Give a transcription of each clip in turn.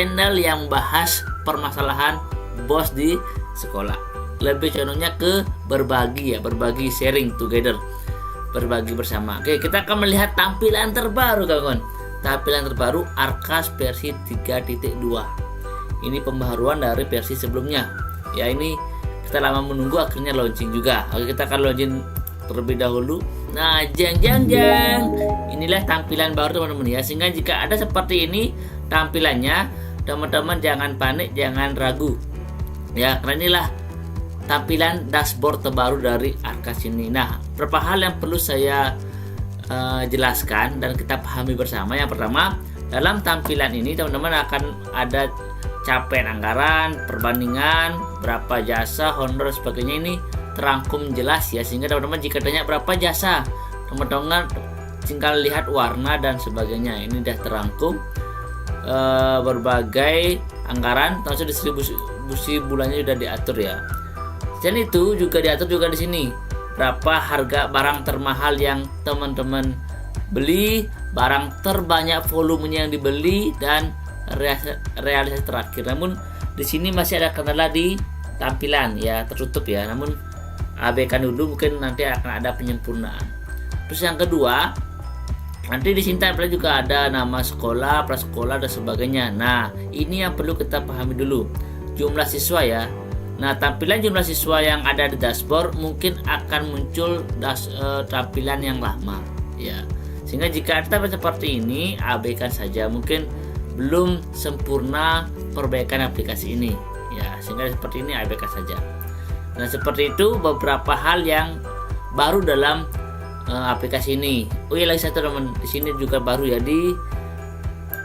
channel yang bahas permasalahan bos di sekolah. Lebih condongnya ke berbagi ya, berbagi, sharing together, berbagi bersama. Oke, kita akan melihat tampilan terbaru kawan-kawan. Tampilan terbaru Arkas versi 3.2. Ini pembaharuan dari versi sebelumnya. Ya, ini kita lama menunggu, akhirnya launching juga. Oke, kita akan launching terlebih dahulu. Nah, jang. Inilah tampilan baru teman-teman ya. Sehingga jika ada seperti ini tampilannya, teman-teman jangan panik, jangan ragu. Ya, karena inilah tampilan dashboard terbaru dari Arkas ini. Nah, beberapa hal yang perlu saya jelaskan dan kita pahami bersama. Yang pertama, dalam tampilan ini teman-teman akan ada capaian anggaran, perbandingan, berapa jasa, honor, sebagainya. Ini terangkum jelas ya, sehingga teman-teman jika tanya berapa jasa, teman-teman tinggal lihat warna dan sebagainya. Ini sudah terangkum. Berbagai anggaran, termasuk distribusi bulannya sudah diatur ya. Dan itu juga diatur juga di sini. Berapa harga barang termahal yang teman-teman beli, barang terbanyak volumenya yang dibeli, dan realisasi terakhir. Namun di sini masih ada kendala di tampilan ya, tertutup ya. Namun abaikan dulu, mungkin nanti akan ada penyempurnaan. Terus yang kedua, nanti di sini tampilan juga ada nama sekolah, prasekolah dan sebagainya. Nah, ini yang perlu kita pahami dulu. Jumlah siswa ya. Nah, tampilan jumlah siswa yang ada di dashboard mungkin akan muncul tampilan yang lama ya. Sehingga jika ada seperti ini, abaikan saja. Mungkin belum sempurna perbaikan aplikasi ini ya. Sehingga seperti ini abaikan saja. Nah, seperti itu beberapa hal yang baru dalam aplikasi ini. Oh iya, lagi satu teman, di sini juga baru ya, di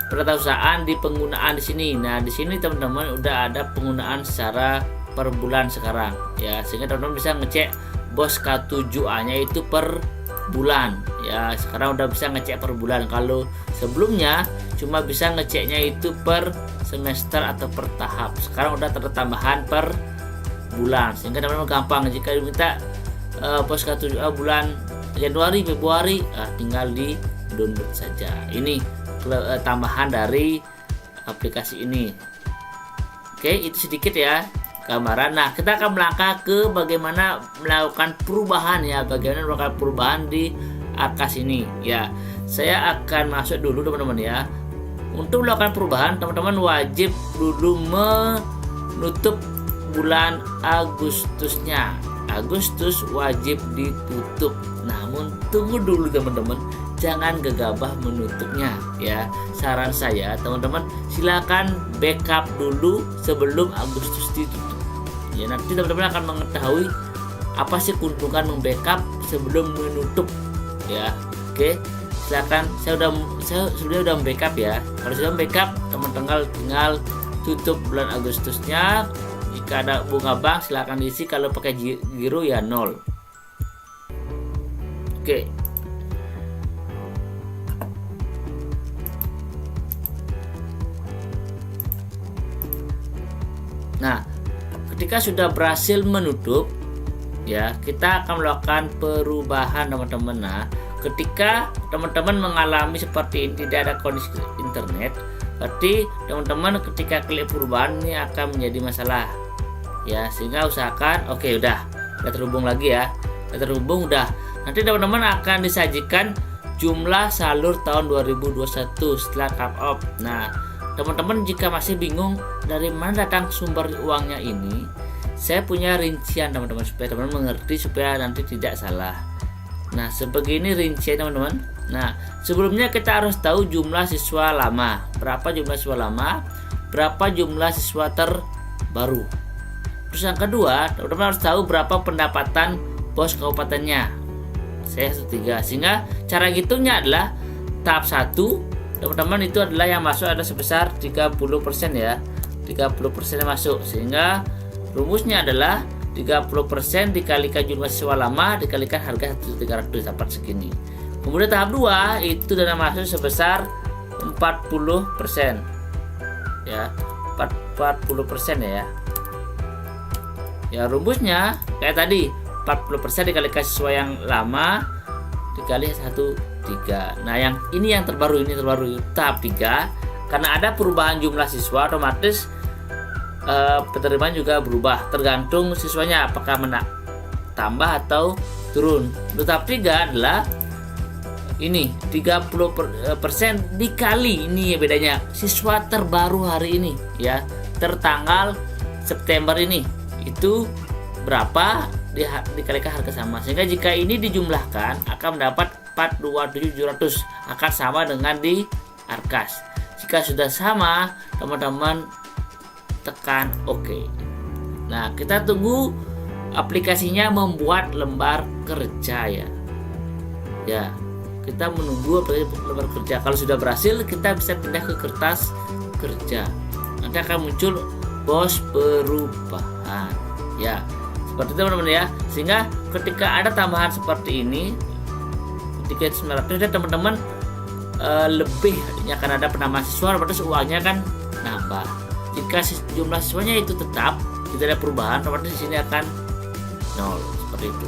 perusahaan, di penggunaan di sini. Nah, di sini teman-teman udah ada penggunaan secara per bulan sekarang ya, sehingga teman-teman bisa ngecek bos K7A nya itu per bulan ya. Sekarang udah bisa ngecek per bulan. Kalau sebelumnya cuma bisa ngeceknya itu per semester atau per tahap, sekarang udah ada tambahan per bulan, sehingga teman-teman gampang. Jika diminta bos K7A bulan Januari, Februari, tinggal di download saja. Ini tambahan dari aplikasi ini. Oke, itu sedikit ya gambaran. Nah, kita akan melangkah ke bagaimana melakukan perubahan ya, bagaimana melakukan perubahan di Arkas ini ya. Saya akan masuk dulu teman-teman ya. Untuk melakukan perubahan, teman-teman wajib dulu menutup bulan Agustusnya. Agustus wajib ditutup. Namun tunggu dulu teman-teman, jangan gegabah menutupnya ya. Saran saya teman-teman, silakan backup dulu sebelum Agustus ditutup ya. Nanti teman-teman akan mengetahui apa sih keuntungan membackup sebelum menutup ya. Oke, silakan. Saya sudah membackup ya. Kalau sudah membackup, teman-teman tinggal tutup bulan Agustusnya. Jika ada bunga bank silakan diisi, kalau pakai giro ya 0. Oke. Nah, ketika sudah berhasil menutup ya, kita akan melakukan perubahan teman-teman. Nah, ketika teman-teman mengalami seperti ini, tidak ada kondisi internet, berarti teman-teman ketika klik perubahan ini akan menjadi masalah ya. Sehingga usahakan, oke udah terhubung lagi ya, udah terhubung udah. Nanti teman-teman akan disajikan jumlah salur tahun 2021 setelah cut off. Nah, teman-teman jika masih bingung dari mana datang sumber uangnya ini, saya punya rincian teman-teman supaya teman-teman mengerti, supaya nanti tidak salah. Nah, sebegini rincian teman-teman. Nah, sebelumnya kita harus tahu jumlah siswa lama. Berapa jumlah siswa lama, berapa jumlah siswa terbaru. Terus yang kedua, teman-teman harus tahu berapa pendapatan bos kabupatennya. Saya 3. Sehingga cara hitungnya adalah tahap 1, teman-teman itu adalah yang masuk ada sebesar 30% ya. 30% yang masuk. Sehingga rumusnya adalah 30% dikalikan jumlah siswa lama dikalikan harga 1.300 dapat segini. Kemudian tahap 2 itu dana masuk sebesar 40% ya. 40% ya. Ya, rumusnya kayak tadi, 40% dikalikan siswa yang lama dikali 1/3. Nah, yang ini yang terbaru, tahap 3 karena ada perubahan jumlah siswa, otomatis penerimaan juga berubah tergantung siswanya apakah tambah atau turun. Tahap 3 adalah ini 30% dikali ini ya bedanya siswa terbaru hari ini ya, tertanggal September ini itu berapa dikalikan harga sama, sehingga jika ini dijumlahkan akan mendapat 427.700 akan sama dengan di Arkas. Jika sudah sama, teman-teman tekan OK. Nah, kita tunggu aplikasinya membuat lembar kerja ya. Ya, kita menunggu aplikasi lembar kerja. Kalau sudah berhasil, kita bisa pindah ke kertas kerja. Nanti akan muncul bos perubahan. Ya, seperti itu teman-teman ya. Sehingga ketika ada tambahan seperti ini, 3.900 teman-teman lebih artinya akan ada penambahan siswa, berarti uangnya kan nambah. Jika jumlah siswanya itu tetap, tidak ada perubahan, berarti di sini akan 0 seperti itu.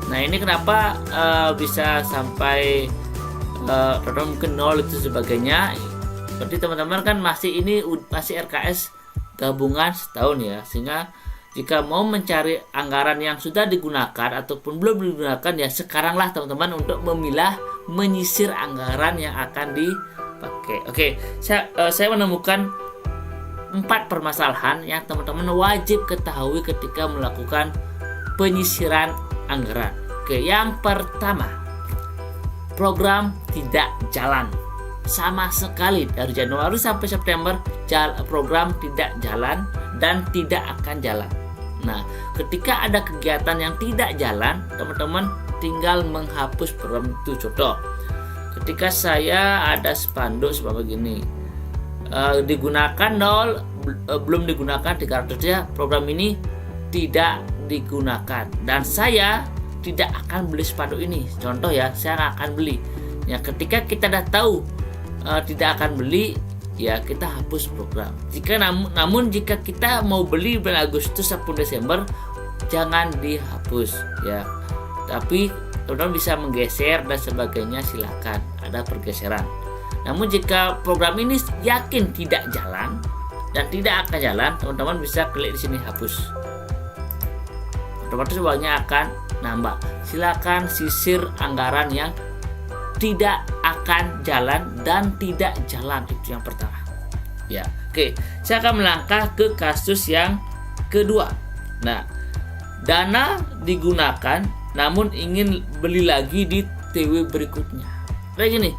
Nah, ini kenapa bisa sampai mungkin 0 itu sebagainya. Berarti teman-teman kan masih RKS gabungan setahun ya, sehingga jika mau mencari anggaran yang sudah digunakan ataupun belum digunakan ya sekaranglah teman-teman untuk menyisir anggaran yang akan dipakai. Oke, saya menemukan 4 permasalahan yang teman-teman wajib ketahui ketika melakukan penyisiran anggaran. Oke, yang pertama, program tidak jalan sama sekali dari Januari sampai September. Program tidak jalan dan tidak akan jalan. Nah, ketika ada kegiatan yang tidak jalan, teman-teman tinggal menghapus program itu. Contoh, ketika saya ada spanduk seperti begini, digunakan 0, belum digunakan 300 ya, program ini tidak digunakan dan saya tidak akan beli spanduk ini. Contoh ya, saya nggak akan beli. Ya, ketika kita dah tahu tidak akan beli, ya kita hapus program. Namun jika kita mau beli bulan Agustus ataupun Desember, jangan dihapus ya. Tapi teman-teman bisa menggeser dan sebagainya, silakan ada pergeseran. Namun jika program ini yakin tidak jalan dan tidak akan jalan, teman-teman bisa klik di sini hapus. Otomatis uangnya akan nambah. Silakan sisir anggaran yang tidak akan jalan dan tidak jalan, itu yang pertama. Ya, oke. Saya akan melangkah ke kasus yang kedua. Nah, dana digunakan namun ingin beli lagi di TW berikutnya. Kayak gini,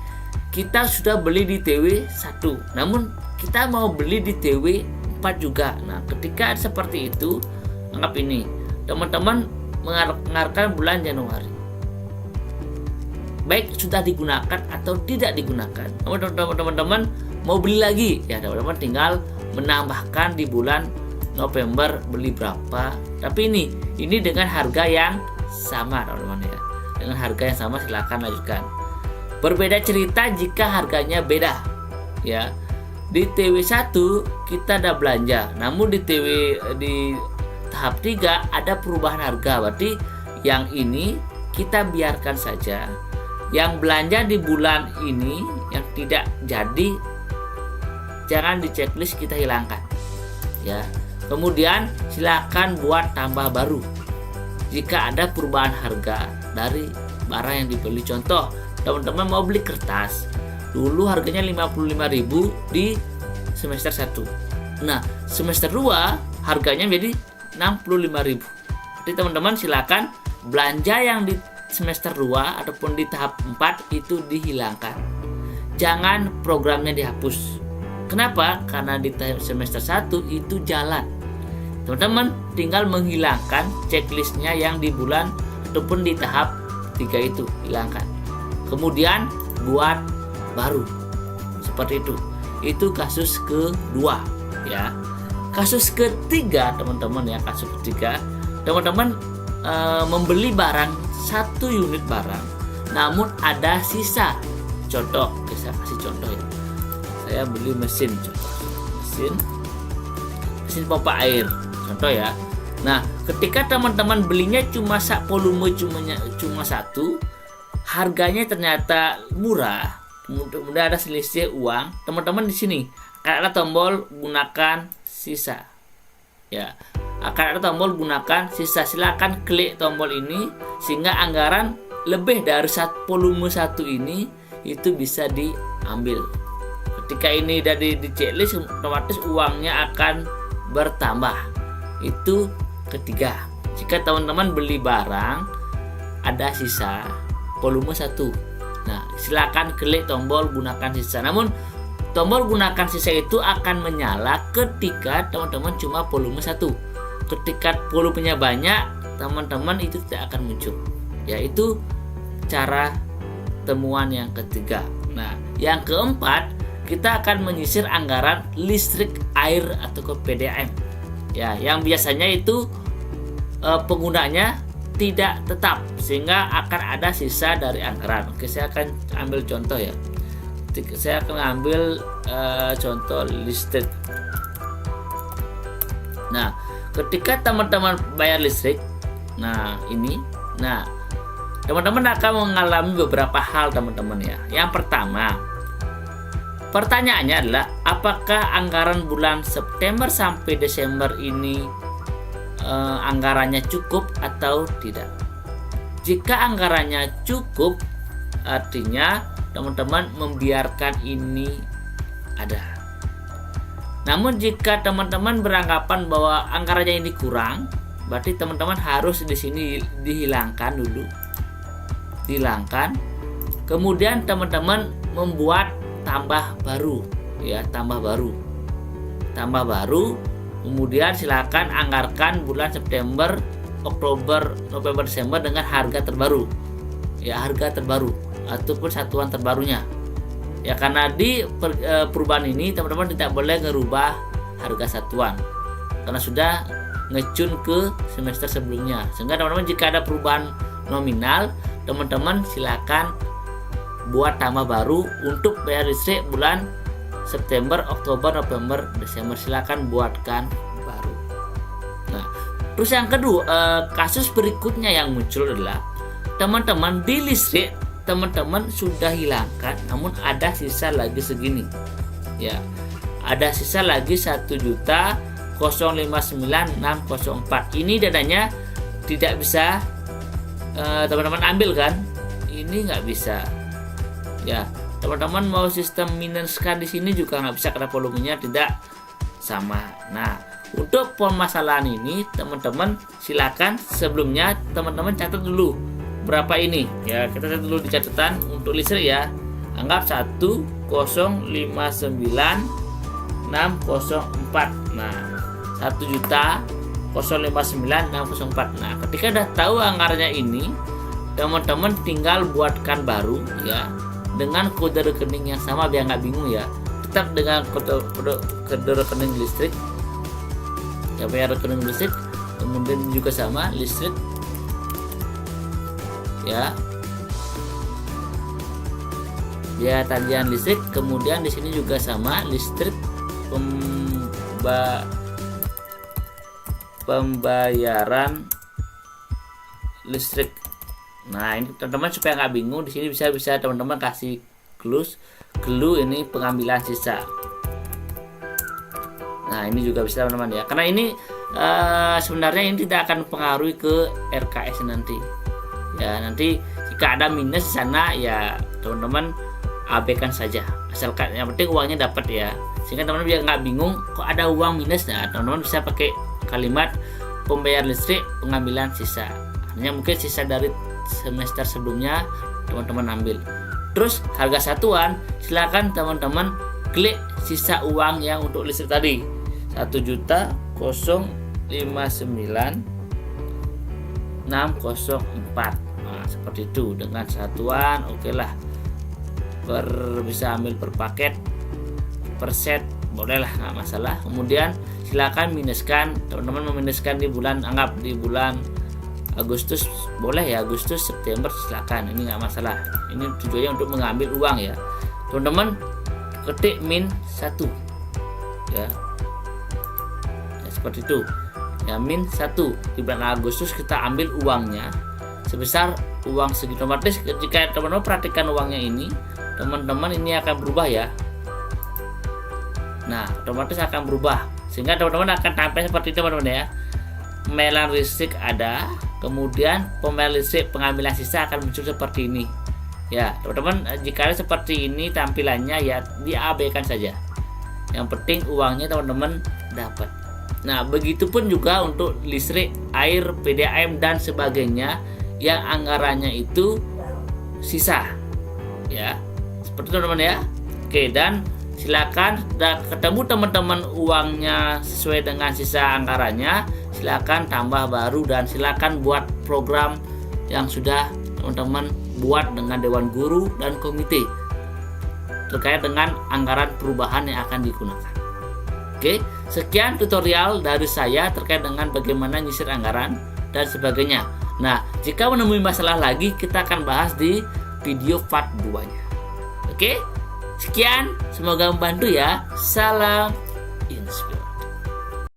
kita sudah beli di TW 1, namun kita mau beli di TW 4 juga. Nah, ketika seperti itu, anggap ini, teman-teman menganggarkan bulan Januari. Baik sudah digunakan atau tidak digunakan. Namun teman-teman mau beli lagi, ya teman-teman tinggal menambahkan di bulan November beli berapa. Tapi ini dengan harga yang sama teman-teman ya. Dengan harga yang sama silakan lanjutkan. Berbeda cerita jika harganya beda. Ya. Di TW1 kita ada belanja, namun di tahap 3 ada perubahan harga. Berarti yang ini kita biarkan saja. Yang belanja di bulan ini yang tidak jadi, jangan di checklist, kita hilangkan ya. Kemudian silakan buat tambah baru jika ada perubahan harga dari barang yang dibeli. Contoh, teman-teman mau beli kertas, dulu harganya 55.000 di semester 1. Nah, semester 2 harganya menjadi 65.000. Jadi teman-teman silakan belanja yang di semester 2 ataupun di tahap 4 itu dihilangkan. Jangan programnya dihapus. Kenapa? Karena di semester 1 itu jalan. Teman-teman tinggal menghilangkan checklistnya yang di bulan ataupun di tahap 3 itu, hilangkan. Kemudian buat baru. Seperti itu. Itu kasus kedua ya. Kasus ketiga teman-teman ya, kasus ketiga teman-teman membeli barang 1 unit barang, namun ada sisa. Contoh, saya kasih contoh ya. Saya beli mesin, contoh, mesin pompa air, contoh ya. Nah, ketika teman-teman belinya volume cuma 1, harganya ternyata murah, kemudian ada selisih uang, teman-teman di sini akan ada tombol gunakan sisa. Ya, akan ada tombol gunakan sisa. Silakan klik tombol ini sehingga anggaran lebih dari volume 1 ini itu bisa diambil. Ketika ini udah di checklist, otomatis uangnya akan bertambah. Itu ketiga. Jika teman-teman beli barang ada sisa volume 1. Nah, silakan klik tombol gunakan sisa. Namun tombol gunakan sisa itu akan menyala ketika teman-teman cuma volume 1. Ketika volumenya banyak, teman-teman itu tidak akan muncul. Yaitu cara temuan yang ketiga. Nah, yang keempat, kita akan menyisir anggaran listrik, air atau ke PDAM. Ya, yang biasanya itu penggunanya tidak tetap sehingga akan ada sisa dari anggaran. Oke, saya akan ambil contoh ya. Saya akan ambil contoh listrik. Nah, ketika teman-teman bayar listrik, teman-teman akan mengalami beberapa hal teman-teman ya. Yang pertama, pertanyaannya adalah apakah anggaran bulan September sampai Desember ini anggarannya cukup atau tidak. Jika anggarannya cukup, artinya teman-teman membiarkan ini ada. Namun jika teman-teman beranggapan bahwa anggarannya ini kurang, berarti teman-teman harus di sini dihilangkan dulu. Dihilangkan. Kemudian teman-teman membuat tambah baru, ya, tambah baru. Kemudian silakan anggarkan bulan September, Oktober, November, Desember dengan harga terbaru. Ya, harga terbaru ataupun satuan terbarunya. Ya, karena di perubahan ini teman-teman tidak boleh ngerubah harga satuan karena sudah ngecun ke semester sebelumnya. Sehingga teman-teman jika ada perubahan nominal, teman-teman silakan buat tambah baru untuk bayar listrik bulan September, Oktober, November, Desember. Silakan buatkan baru. Nah, terus yang kedua, kasus berikutnya yang muncul adalah teman-teman di listrik teman-teman sudah hilangkan, namun ada sisa lagi segini. Ya, ada sisa lagi 1.059.604. Ini dananya tidak bisa teman-teman ambil kan? Ini nggak bisa. Ya, teman-teman mau sistem minuskan di sini juga nggak bisa karena volumenya tidak sama. Nah, untuk permasalahan ini teman-teman silakan sebelumnya teman-teman catat dulu berapa ini. Ya, kita catat dulu di catatan untuk listrik ya. Anggap 1.059.604. Nah, 1.059.604. Nah, ketika udah tahu anggarannya ini, teman-teman tinggal buatkan baru ya dengan kode rekening yang sama biar nggak bingung ya. Tetap dengan kode rekening listrik. Ya, bayar rekening listrik, kemudian juga sama listrik. Ya. Ya, tagihan listrik, kemudian di sini juga sama listrik pembayaran listrik. Nah, ini teman-teman supaya nggak bingung, di sini bisa teman-teman kasih clue ini pengambilan sisa. Nah, ini juga bisa teman-teman ya. Karena ini sebenarnya ini tidak akan mempengaruhi ke RKS nanti. Ya, nanti jika ada minus di sana ya teman-teman abaikan saja. Asalkan yang penting uangnya dapat ya. Sehingga teman-teman biar nggak bingung kok ada uang minus. Nah, teman-teman bisa pakai kalimat pembayar listrik pengambilan sisa. Hanya mungkin sisa dari semester sebelumnya teman-teman ambil. Terus harga satuan silakan teman-teman klik sisa uang yang untuk listrik tadi 1.059.604. Nah, seperti itu dengan satuan oke lah. Bisa ambil per paket, per set boleh lah, nggak masalah. Kemudian silakan minuskan, teman-teman meminuskan di bulan, anggap di bulan Agustus boleh ya, Agustus, September silakan, ini nggak masalah. Ini tujuannya untuk mengambil uang ya. Teman-teman ketik -1 ya. Ya seperti itu ya, -1 di bulan Agustus kita ambil uangnya sebesar uang segitu. Otomatis jika teman-teman perhatikan uangnya ini, teman-teman ini akan berubah ya. Nah, otomatis akan berubah sehingga teman-teman akan tampil seperti itu teman-teman ya. Pembayaran listrik ada, kemudian pembayaran listrik pengambilan sisa akan muncul seperti ini. Ya, teman-teman jika seperti ini tampilannya ya diabaikan saja. Yang penting uangnya teman-teman dapat. Nah, begitupun juga untuk listrik, air, PDAM dan sebagainya yang anggarannya itu sisa. Ya. Seperti itu teman-teman ya. Oke, dan silakan ketemu teman-teman uangnya sesuai dengan sisa anggarannya, silakan tambah baru dan silakan buat program yang sudah teman-teman buat dengan Dewan Guru dan komite terkait dengan anggaran perubahan yang akan digunakan. Oke, sekian tutorial dari saya terkait dengan bagaimana nyisir anggaran dan sebagainya. Nah, jika menemui masalah lagi kita akan bahas di video part 2-nya. Oke? Sekian, semoga membantu ya. Salam inspirasi.